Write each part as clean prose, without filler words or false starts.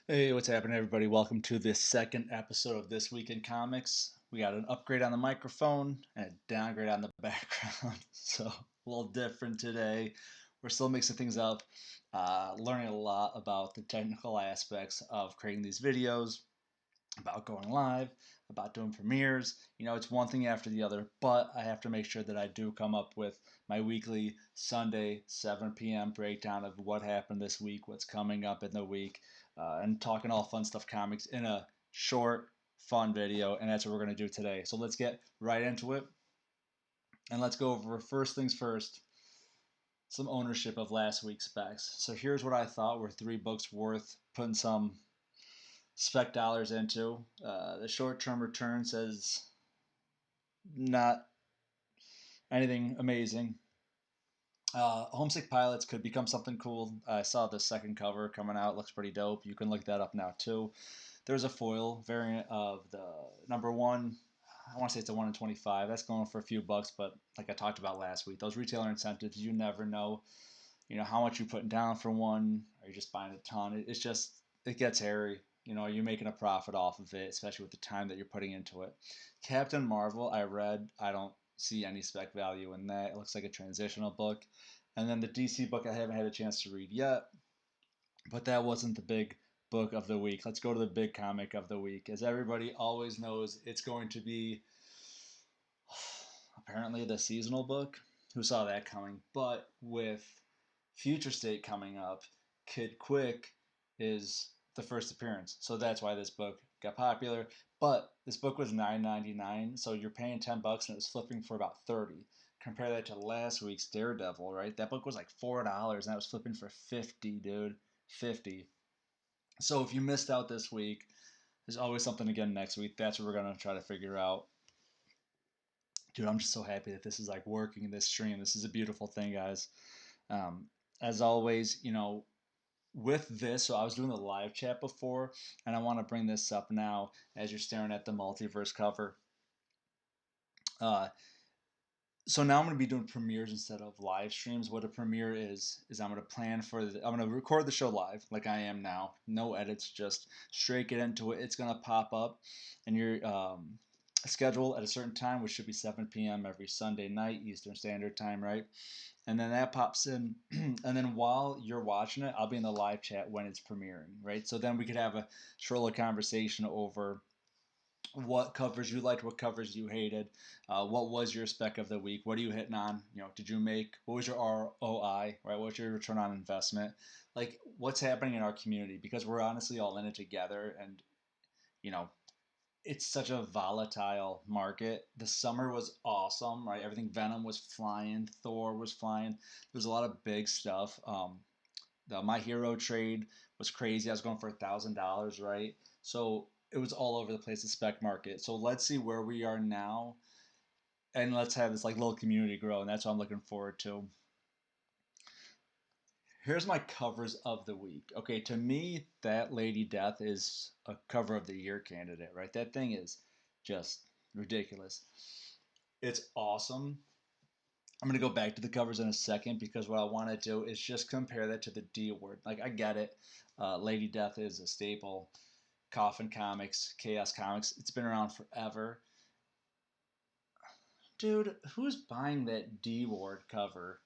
Hey, what's happening, everybody? Welcome to the second episode of This Week in Comics. We got an upgrade on the microphone and a downgrade on the background, so a little different today. We're still mixing things up, learning a lot about the technical aspects of creating these videos, about going live, about doing premieres. It's one thing after the other, but I have to make sure that I do come up with my weekly Sunday 7 p.m. breakdown of what happened this week, what's coming up in the week, and talking all fun stuff comics in a short, fun video. And that's what we're going to do today. So let's get right into it. And let's go over first things first, some ownership of last week's specs. So here's what I thought were three books worth putting some spec dollars into. The short term return says not anything amazing. Homesick Pilots could become something cool. I saw the second cover coming out. Looks pretty dope. You can look that up now too. There's a foil variant of the number one. I want to say it's a 1 in 25. That's going for a few bucks, but like I talked about last week, those retailer incentives, you never know. How much you're putting down for one. Are you just buying a ton? It's just, it gets hairy. Are you making a profit off of it, especially with the time that you're putting into it? Captain Marvel, I read. I don't see any spec value in that. It looks like a transitional book. And then the DC book I haven't had a chance to read yet, but that wasn't the big book of the week. Let's go to the big comic of the week. As everybody always knows, it's going to be apparently the seasonal book. Who saw that coming? But with Future State coming up, Kid Quick is the first appearance. So that's why this book got popular. But this book was $9.99, so you're paying $10 and it was flipping for about 30. Compare that to last week's Daredevil, right? That book was like $4 and I was flipping for 50, dude. 50. So if you missed out this week, there's always something again next week. That's what we're gonna try to figure out. Dude, I'm just so happy that this is like working in this stream. This is a beautiful thing, guys. Um, as always, with this, so I was doing the live chat before, and I want to bring this up now as you're staring at the multiverse cover. Uh, so now I'm going to be doing premieres instead of live streams. What a premiere is I'm going to I'm going to record the show live like I am now. No edits, just straight get into it. It's going to pop up, and your schedule at a certain time, which should be 7 p.m. every Sunday night Eastern Standard Time, right? And then that pops in, and then while you're watching it, I'll be in the live chat when it's premiering, right? So then we could have a short little conversation over what covers you liked, what covers you hated, what was your spec of the week, what are you hitting on, did you make, what was your ROI, right? What's your return on investment? Like, what's happening in our community? Because we're honestly all in it together, and you know, it's such a volatile market. The summer was awesome, right? Everything Venom was flying, Thor was flying. There's a lot of big stuff. The My Hero trade was crazy. I was going for $1,000, right? So it was all over the place, the spec market. So let's see where we are now, and let's have this like little community grow, and that's what I'm looking forward to. Here's my covers of the week. Okay, to me, that Lady Death is a cover of the year candidate, right? That thing is just ridiculous. It's awesome. I'm going to go back to the covers in a second because what I want to do is just compare that to the D word. Like, I get it. Lady Death is a staple. Coffin Comics, Chaos Comics, it's been around forever. Dude, who's buying that D word cover?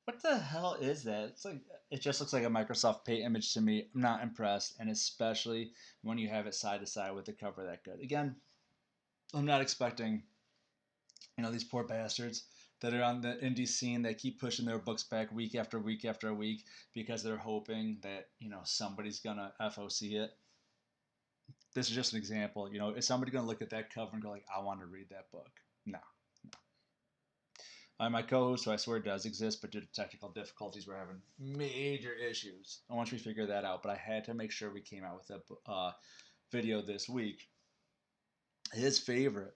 What the hell is that? It's like, it just looks like a Microsoft Paint image to me. I'm not impressed, and especially when you have it side to side with the cover that good. Again, I'm not expecting, these poor bastards that are on the indie scene that keep pushing their books back week after week after week because they're hoping that, somebody's gonna FOC it. This is just an example. Is somebody gonna look at that cover and go like, I want to read that book? No. My co-host, who I swear does exist, but due to technical difficulties, we're having major issues. I want you to figure that out, but I had to make sure we came out with a video this week. His favorite,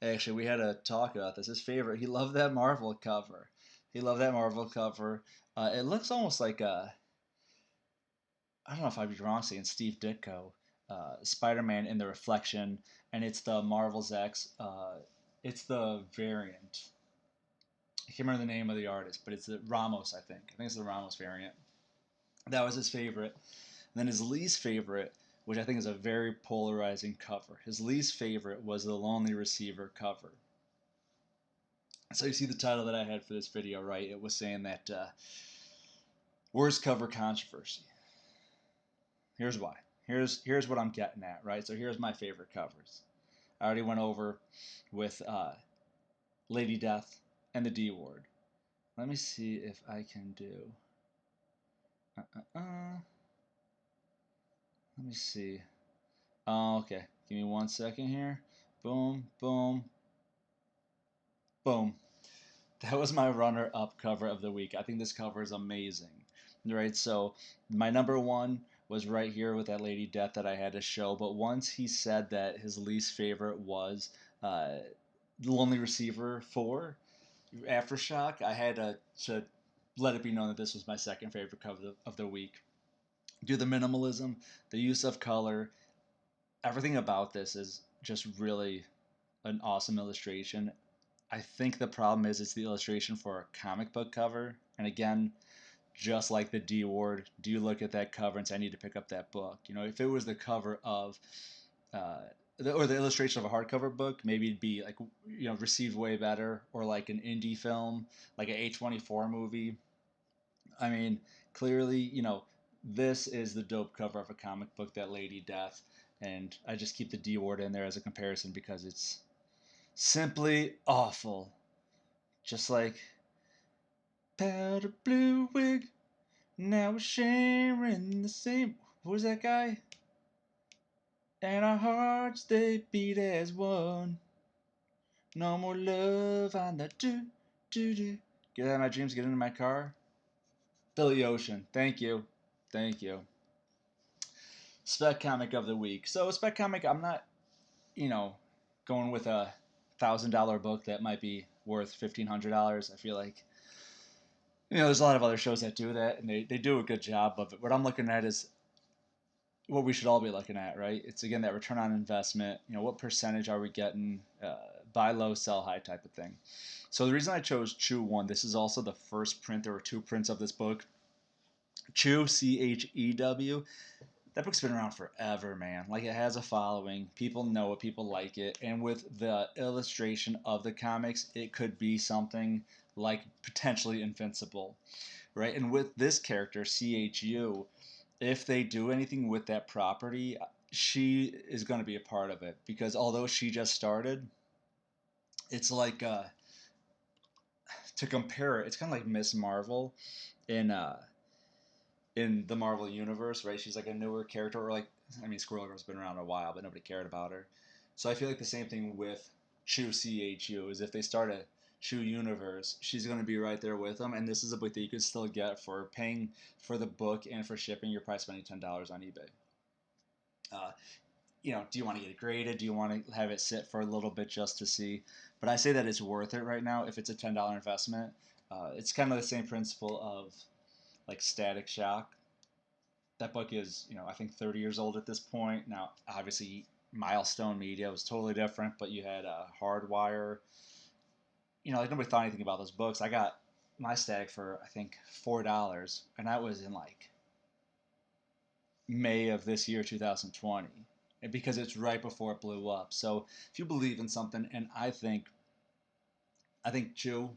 actually, we had a talk about this. His favorite, he loved that Marvel cover. He loved that Marvel cover. It looks almost like I don't know if I'd be wrong saying Steve Ditko, Spider-Man in the reflection, and it's the Marvel's X. It's the variant. I can't remember the name of the artist, but it's the Ramos, I think. I think it's the Ramos variant. That was his favorite. And then his least favorite, which I think is a very polarizing cover, his least favorite was the Lonely Receiver cover. So you see the title that I had for this video, right? It was saying that worst cover controversy. Here's why. Here's what I'm getting at, right? So here's my favorite covers. I already went over with Lady Death and the D Ward. Let me see if I can do. Let me see. Oh, okay. Give me 1 second here. Boom, boom, boom. That was my runner-up cover of the week. I think this cover is amazing. Right, so my number one was right here with that Lady Death that I had to show. But once he said that his least favorite was The Lonely Receiver 4, Aftershock, I had to let it be known that this was my second favorite cover of the week. Do the minimalism, the use of color, everything about this is just really an awesome illustration. I think the problem is it's the illustration for a comic book cover. And again, just like the D Ward, do you look at that cover and say, I need to pick up that book? You know, if it was the cover of, or the illustration of a hardcover book, maybe it'd be like, you know, received way better, or like an indie film, like an A24 movie. I mean, clearly, you know, this is the dope cover of a comic book, that Lady Death. And I just keep the D Ward in there as a comparison because it's simply awful. Just like powder blue wig, now we're sharing the same. What was that guy? And our hearts they beat as one. No more love on the do. Get out of my dreams, get into my car. Billy Ocean. Thank you. Thank you. Spec comic of the week. So spec comic, I'm not, you know, going with a $1,000 book that might be worth $1,500. I feel like, you know, there's a lot of other shows that do that, and they do a good job of it. What I'm looking at is what we should all be looking at, right? It's again that return on investment. You know, what percentage are we getting? Buy low, sell high type of thing. So the reason I chose Chew 1, this is also the first print. There were 2 prints of this book. Chew, Chew. That book's been around forever, man. Like, it has a following. People know it. People like it. And with the illustration of the comics, it could be something like potentially Invincible, right? And with this character, Chu, if they do anything with that property, she is going to be a part of it. Because although she just started, it's like, to compare it, it's kind of like Miss Marvel in the Marvel universe, right? She's like a newer character, or like, I mean, Squirrel Girl's been around a while, but nobody cared about her. So I feel like the same thing with Chew Chu is if they start a Chew universe, she's going to be right there with them. And this is a book that you could still get for paying for the book and for shipping. You're probably spending $10 on eBay. You know, do you want to get it graded? Do you want to have it sit for a little bit just to see? But I say that it's worth it right now if it's a $10 investment. It's kind of the same principle of like Static Shock. That book is, you know, I think 30 years old at this point. Now, obviously, Milestone Media was totally different, but you had Hardwire. You know, like nobody thought anything about those books. I got my Static for, I think, $4, and that was in like May of this year, 2020, and because it's right before it blew up. So if you believe in something, and I think Chew,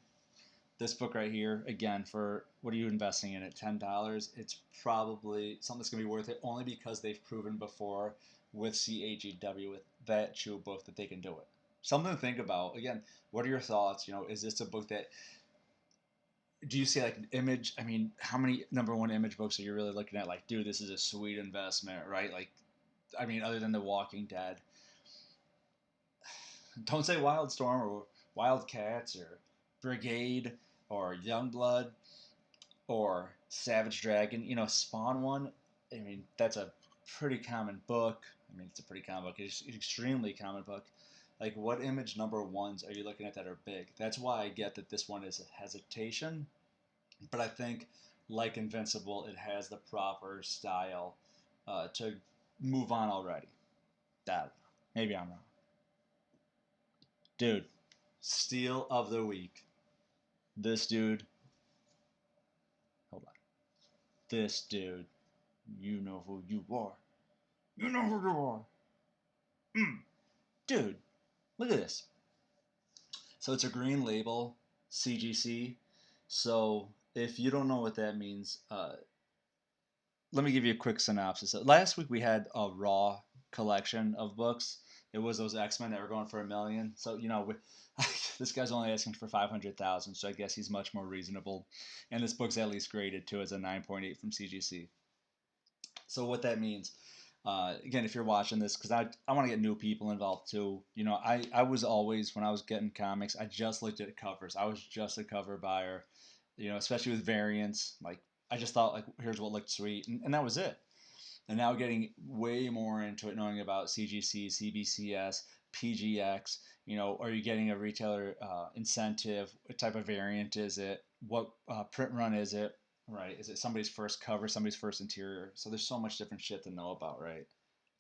this book right here, again, for what are you investing in it? $10. It's probably something that's going to be worth it only because they've proven before with CHEW, with that Chew book, that they can do it. Something to think about. Again, what are your thoughts? You know, is this a book that, do you see like an Image? I mean, how many #1 Image books are you really looking at? Like, dude, this is a sweet investment, right? Like, I mean, other than The Walking Dead. Don't say Wildstorm or Wildcats or Brigade or Youngblood or Savage Dragon. You know, Spawn one, I mean, that's a pretty common book. I mean, it's a pretty common book. It's an extremely common book. Like, what Image #1s are you looking at that are big? That's why I get that this one is a hesitation. But I think, like Invincible, it has the proper style to move on already. That, maybe I'm wrong. Dude, steal of the week. This dude, hold on. This dude You know who you are. You know who you are. Dude, look at this. So it's a green label, CGC. So if you don't know what that means, let me give you a quick synopsis. Last week we had a raw collection of books. It was those X-Men that were going for $1 million. So this guy's only asking for 500,000. So I guess he's much more reasonable. And this book's at least graded too as a 9.8 from CGC. So what that means, again, if you're watching this, because I want to get new people involved too. I was always, when I was getting comics, I just looked at covers. I was just a cover buyer, especially with variants. Like, I just thought, like, here's what looked sweet, and that was it. And now getting way more into it, knowing about CGC, CBCS, PGX, are you getting a retailer incentive? What type of variant is it? What print run is it? Right? Is it somebody's first cover, somebody's first interior? So there's so much different shit to know about, right?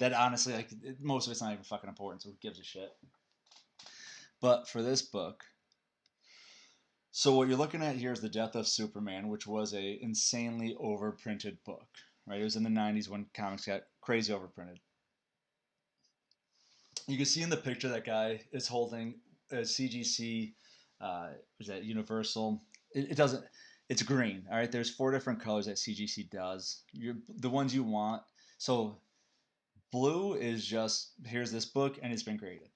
That honestly, like, most of it's not even fucking important, so who gives a shit? But for this book, so what you're looking at here is The Death of Superman, which was a insanely overprinted book, right? It was in the 90s when comics got crazy overprinted. You can see in the picture that guy is holding a CGC, was that Universal? It doesn't, it's green, all right? There's 4 different colors that CGC does. The ones you want. So blue is just, here's this book and it's been graded.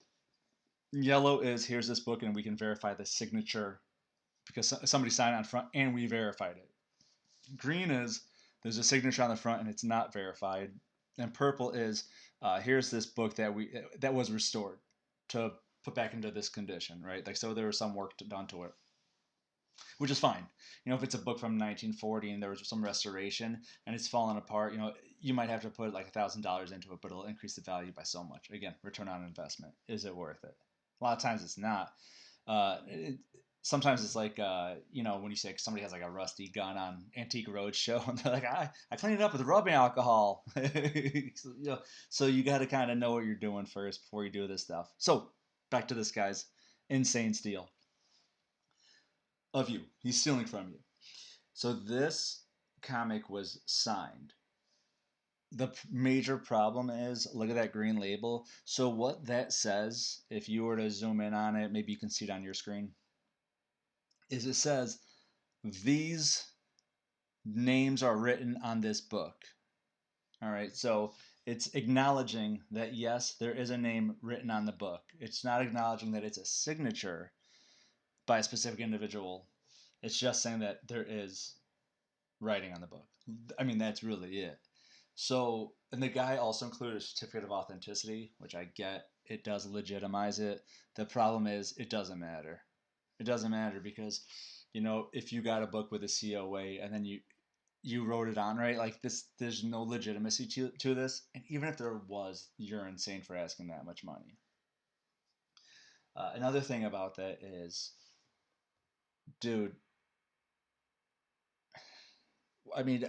Yellow is, here's this book and we can verify the signature because somebody signed on front and we verified it. Green is, there's a signature on the front and it's not verified. And purple is, here's this book that was restored to put back into this condition, right? Like, so there was some work done to it, which is fine. If it's a book from 1940 and there was some restoration and it's fallen apart, you might have to put like $1,000 into it, but it'll increase the value by so much. Again, return on investment. Is it worth it? A lot of times it's not. Sometimes it's like, when you say somebody has like a rusty gun on Antique Roadshow and they're like, I cleaned it up with rubbing alcohol. So you got to kind of know what you're doing first before you do this stuff. So back to this guy's insane steal of you. He's stealing from you. So this comic was signed. The major problem is, look at that green label. So what that says, if you were to zoom in on it, maybe you can see it on your screen, is it says these names are written on this book. All right, so it's acknowledging that yes, there is a name written on the book. It's not acknowledging that it's a signature by a specific individual. It's just saying that there is writing on the book. I mean, that's really it. So, and the guy also included a certificate of authenticity, which I get. It does legitimize it. The problem is, it doesn't matter. It doesn't matter because, if you got a book with a COA and then you wrote it on, right? Like, this, there's no legitimacy to this. And even if there was, you're insane for asking that much money. Another thing about that is, dude, I mean,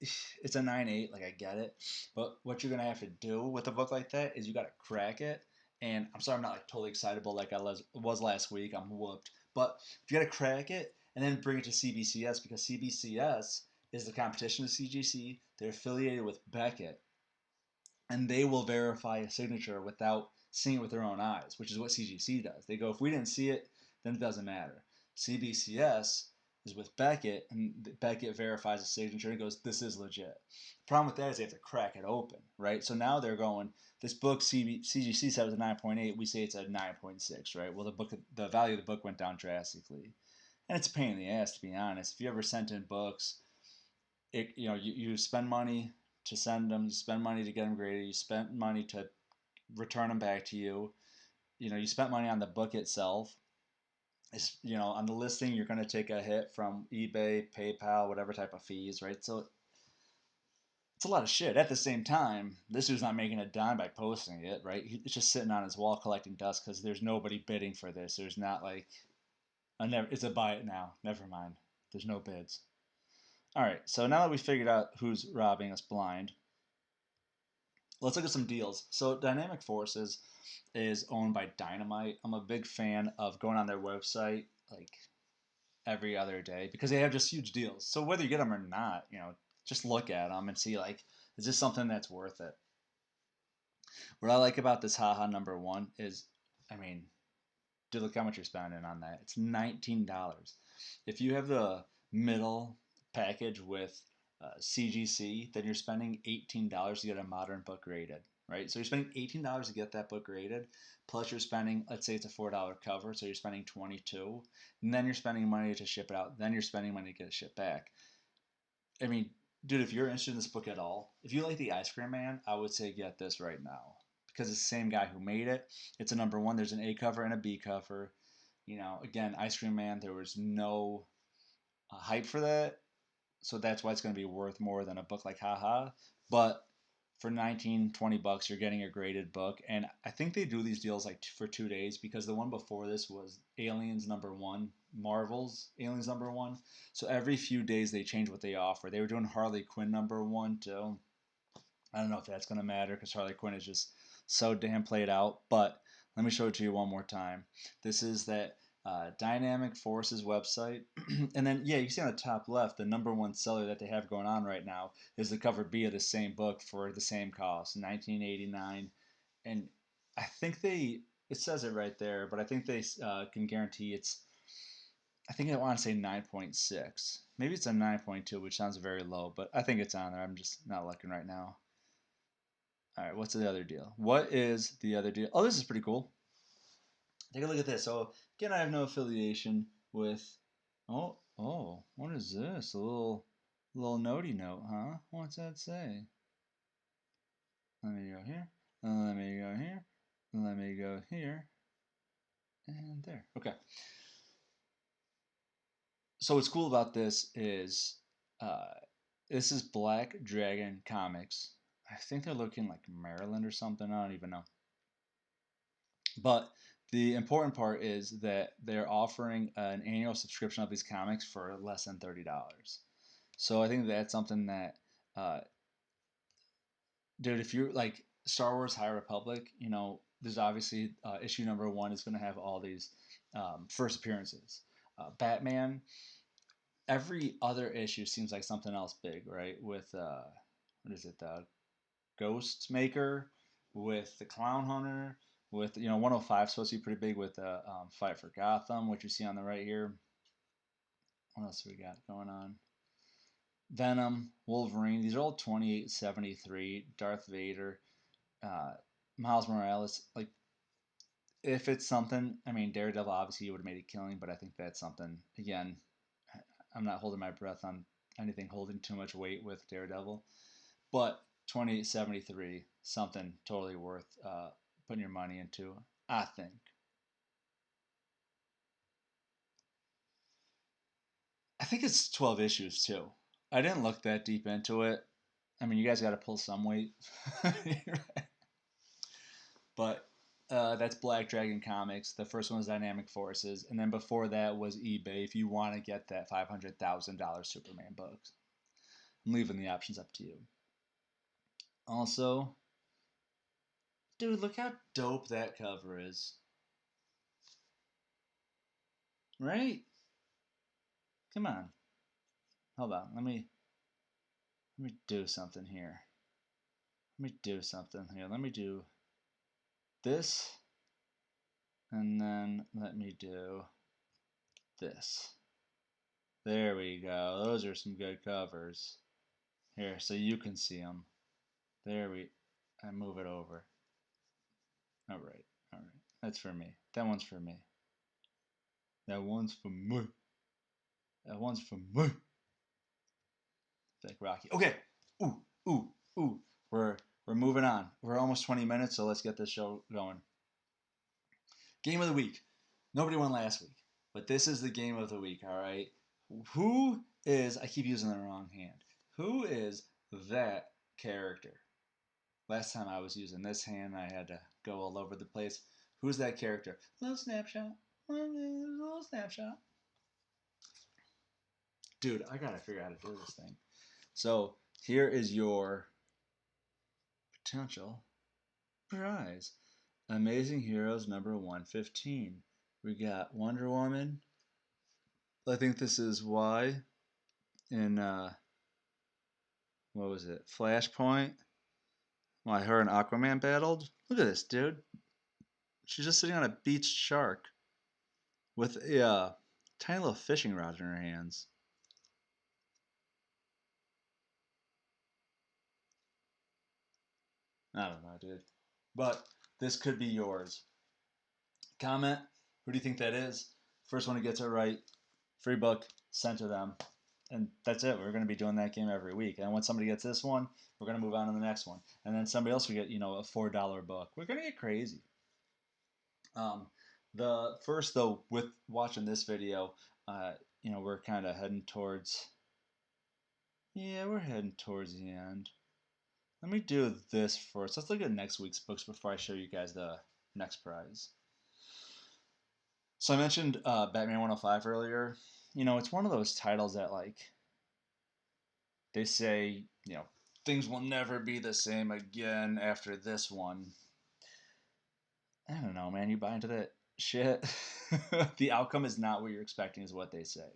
it's a 9.8, like, I get it. But what you're going to have to do with a book like that is you got to crack it. And I'm sorry I'm not like totally excitable like I was last week. I'm whooped. But you got to crack it and then bring it to CBCS because CBCS is the competition to CGC. They're affiliated with Beckett. And they will verify a signature without seeing it with their own eyes, which is what CGC does. They go, if we didn't see it, then it doesn't matter. CBCS is with Beckett, and Beckett verifies a signature and goes, this is legit. The problem with that is they have to crack it open, right? So now they're going, this book CGC said it was a 9.8, we say it's a 9.6, right? Well, the value of the book went down drastically. And it's a pain in the ass, to be honest. If you ever sent in books, you spend money to send them, you spend money to get them graded, you spent money to return them back to you. You spent money on the book itself. On the listing, you're going to take a hit from eBay, PayPal, whatever type of fees, right? So it's a lot of shit. At the same time, this dude's not making a dime by posting it, right? It's just sitting on his wall collecting dust because there's nobody bidding for this. There's not like, it's a buy it now. Never mind. There's no bids. All right, so now that we figured out who's robbing us blind, let's look at some deals. So Dynamic Forces is owned by Dynamite. I'm a big fan of going on their website like every other day because they have just huge deals. So whether you get them or not, just look at them and see like Is this something that's worth it? What I like about this haha number one is, I mean, dude, look how much you're spending on that. It's $19. If you have the middle package with CGC, then you're spending $18 to get a modern book graded, right? So you're spending $18 to get that book graded, plus you're spending, let's say it's a $4 cover, so you're spending 22, and then you're spending money to ship it out, then you're spending money to get it shipped back. I mean, dude, if you're interested in this book at all, if you like the Ice Cream Man, I would say get this right now because it's the same guy who made it. It's a number one. There's an A cover and a B cover. You know, again, Ice Cream Man, there was no hype for that, so that's why it's going to be worth more than a book like Haha. But for 19, 20 bucks, you're getting a graded book. And I think they do these deals like for 2 days because the one before this was Aliens number one, Marvel's Aliens number one. So every few days they change what they offer. They were doing Harley Quinn number one too. I don't know if that's going to matter because Harley Quinn is just so damn played out. But let me show it to you one more time. This is that Dynamic Forces website. And then, yeah, you see on the top left, the number one seller that they have going on right now is the cover B of the same book for the same cost, $19.89. And I think it says it right there, but I think they can guarantee I think I want to say 9.6. Maybe it's a 9.2, which sounds very low, but I think it's on there. I'm just not looking right now. All right, what's the other deal? What is the other deal? Oh, this is pretty cool. Take a look at this. So again, I have no affiliation with. What is this? A little notey note, huh? What's that say? Let me go here. Let me go here. Let me go here. And there. Okay. So what's cool about uh, this is Black Dragon Comics. I think they're looking like Maryland or something. I don't even know. But the important part is that they're offering an annual subscription of these comics for less than $30. So I think that's something that, uh, dude, if you're like Star Wars High Republic, you know, there's obviously issue number one is going to have all these first appearances. Batman, every other issue seems like something else big, right? With, what is it, the Ghost Maker, with the Clown Hunter, with 105 supposed to be pretty big with the Fight for Gotham, which you see on the right here. What else we got going on? Venom, Wolverine. These are all 28.73. Darth Vader, uh, Miles Morales. Like if it's something, I mean Daredevil obviously would have made a killing, but I think that's something. Again, I'm not holding my breath on anything holding too much weight with Daredevil, but 28.73, something totally worth putting your money into, I think. I think it's 12 issues too. I didn't look that deep into it. I mean, you guys got to pull some weight. But that's Black Dragon Comics. The first one was Dynamic Forces. And then before that was eBay if you want to get that $500,000 Superman book. I'm leaving the options up to you. Also, dude, look how dope that cover is. Right? Come on. Hold on. Let me do something here. Let me do something here. Let me do this, and then let me do this. There we go. Those are some good covers. Here, so you can see them. I move it over. All right, all right. That's for me. That one's for me. That one's for me. That one's for me. Like Rocky. Okay. Ooh, ooh, ooh. We're moving on. We're almost 20 minutes, so let's get this show going. Game of the week. Nobody won last week, but this is the game of the week, all right? I keep using the wrong hand. Who is that character? Last time I was using this hand, I had to go all over the place. Who's that character? Little snapshot. Little snapshot. Dude, I gotta figure out how to do this thing. So here is your potential prize. Amazing Heroes number 115. We got Wonder Woman. I think this is Y in what was it? Flashpoint. Why her and Aquaman battled? Look at this, dude. She's just sitting on a beached shark with a tiny little fishing rod in her hands. I don't know, dude. But this could be yours. Comment. Who do you think that is? First one who gets it right, free book sent to them. And that's it. We're going to be doing that game every week. And when somebody gets this one, we're going to move on to the next one. And then somebody else will get, a $4 book. We're going to get crazy. The first, though, with watching this video, we're kind of heading towards, we're heading towards the end. Let me do this first. Let's look at next week's books before I show you guys the next prize. So I mentioned Batman 105 earlier. It's one of those titles that, like, they say, things will never be the same again after this one. I don't know, man. You buy into that shit? The outcome is not what you're expecting, is what they say.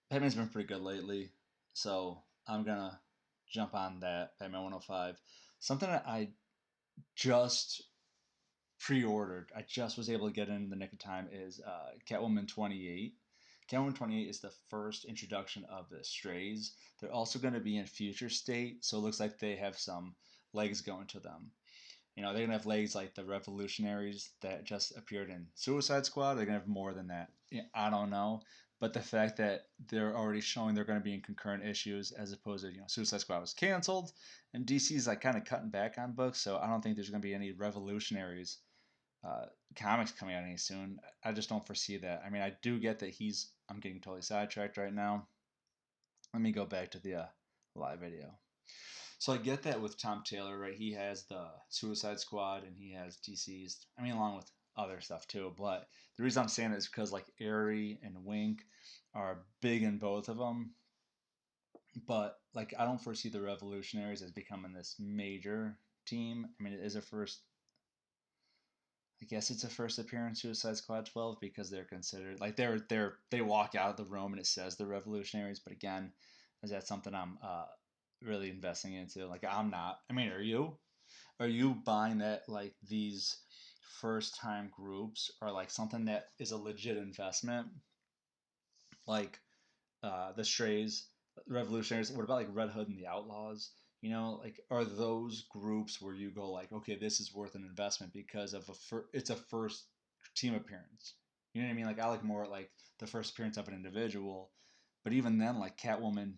Batman's been pretty good lately, so I'm gonna jump on that Batman 105. Something that I just pre-ordered, I just was able to get in the nick of time, is Catwoman 28. Catwoman 28 is the first introduction of the Strays. They're also going to be in Future State, so it looks like they have some legs going to them. They're going to have legs like the Revolutionaries that just appeared in Suicide Squad. They're going to have more than that. I don't know. But the fact that they're already showing they're going to be in concurrent issues as opposed to, Suicide Squad was canceled and DC's like kind of cutting back on books. So I don't think there's going to be any Revolutionaries comics coming out any soon. I just don't foresee that. I mean, I do get that I'm getting totally sidetracked right now. Let me go back to the live video. So I get that with Tom Taylor, right? He has the Suicide Squad and he has DC's. I mean, along with other stuff too. But the reason I'm saying that is because like Airy and Wink are big in both of them. But like, I don't foresee the Revolutionaries as becoming this major team. I mean, it is a first. I guess it's a first appearance Suicide Squad 12 because they're considered like they walk out of the room and it says the Revolutionaries. But again, is that something I'm really investing into? Like I'm not. I mean, are you? Are you buying that like these first time groups are like something that is a legit investment? Like the Strays, Revolutionaries. What about like Red Hood and the Outlaws? Like are those groups where you go like, okay, this is worth an investment because of it's a first team appearance. You know what I mean? Like I like more like the first appearance of an individual, but even then, like Catwoman,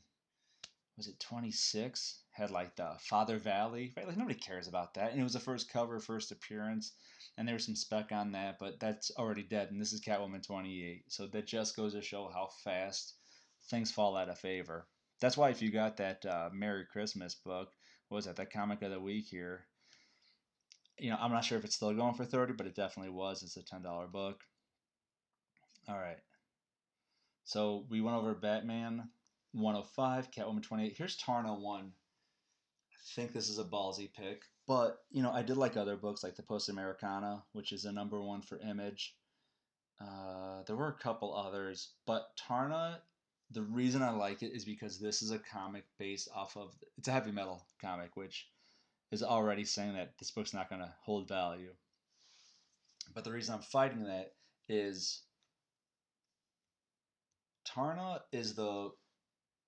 was it 26? Had like the Father Valley, right? Like nobody cares about that, and it was the first cover, first appearance, and there was some spec on that, but that's already dead, and this is Catwoman 28. So that just goes to show how fast things fall out of favor. That's why if you got that Merry Christmas book, what was that comic of the week here? I'm not sure if it's still going for 30, but it definitely was. It's a $10 book. All right. So we went over Batman 105, Catwoman 28. Here's Tarna 1. I think this is a ballsy pick, but I did like other books like the Post Americana, which is a #1 for Image. There were a couple others, but Tarna, the reason I like it is because this is a comic based off of, it's a heavy metal comic, which is already saying that this book's not going to hold value. But the reason I'm fighting that is Tarna is the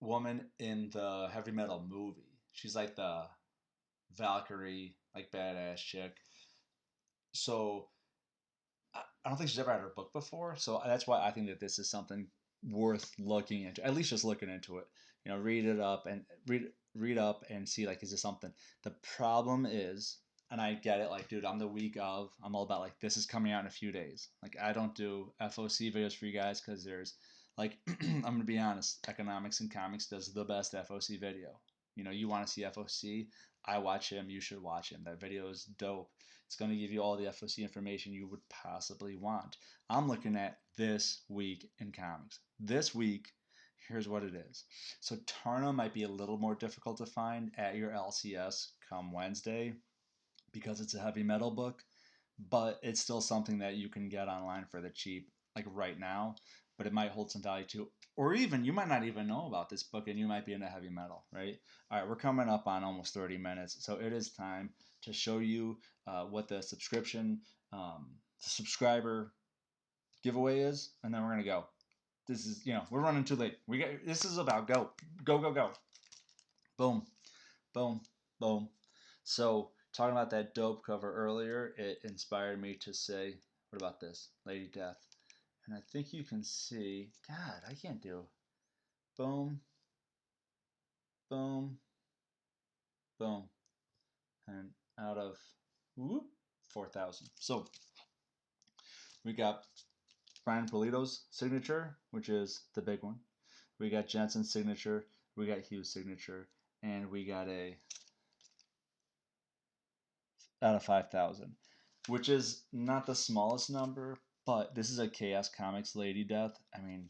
woman in the heavy metal movie. She's like the Valkyrie, like badass chick. So I don't think she's ever had her book before. So that's why I think that this is something worth looking into. At least just looking into it. Read it up and read up and see like, is this something? The problem is, and I get it, like, dude, I'm the week of. I'm all about like this is coming out in a few days. Like I don't do FOC videos for you guys because there's like I'm gonna be honest, Economics and Comics does the best FOC video. You want to see FOC, I watch him, you should watch him. That video is dope. It's going to give you all the FOC information you would possibly want. I'm looking at this week in comics. This week, here's what it is. So Tarna might be a little more difficult to find at your LCS come Wednesday because it's a heavy metal book, but it's still something that you can get online for the cheap, like right now. but it might hold some value too. Or even you might not even know about this book and you might be into heavy metal, right? All right, we're coming up on almost 30 minutes, so it is time to show you what the subscriber giveaway is, and then we're gonna go. This is, we're running too late. This is about go, go, go, go. Boom, boom, boom. So talking about that dope cover earlier, it inspired me to say, what about this, Lady Death? And I think you can see, God, I can't do. Boom, boom, boom, and out of 4,000. So we got Brian Polito's signature, which is the big one. We got Jensen's signature. We got Hughes' signature, and we got a out of 5,000, which is not the smallest number, but this is a Chaos Comics Lady Death. I mean,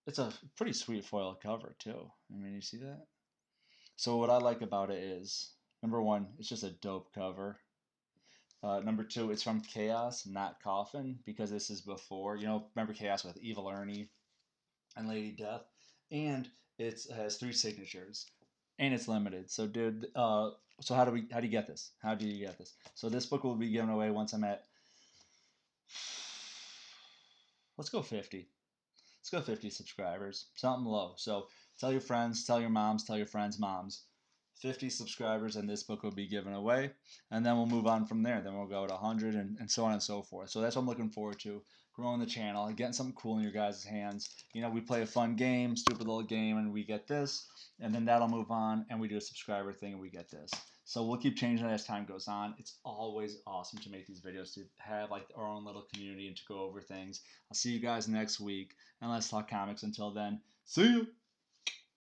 it's a pretty sweet foil cover too. I mean, you see that? So what I like about it is, number one, it's just a dope cover. Number two, it's from Chaos, not Coffin, because this is before, remember Chaos with Evil Ernie and Lady Death, and it has 3 signatures, and it's limited. So, dude, so how do you get this? How do you get this? So this book will be given away once I'm at, let's go 50. Let's go 50 subscribers, something low. So tell your friends, tell your moms, tell your friends' moms. 50 subscribers and this book will be given away, and then we'll move on from there. Then we'll go to 100 and so on and so forth. So that's what I'm looking forward to, growing the channel and getting something cool in your guys' hands. We play a fun game, stupid little game, and we get this, and then that'll move on and we do a subscriber thing and we get this. So we'll keep changing it as time goes on. It's always awesome to make these videos, to have like our own little community and to go over things. I'll see you guys next week, and let's talk comics. Until then, see you.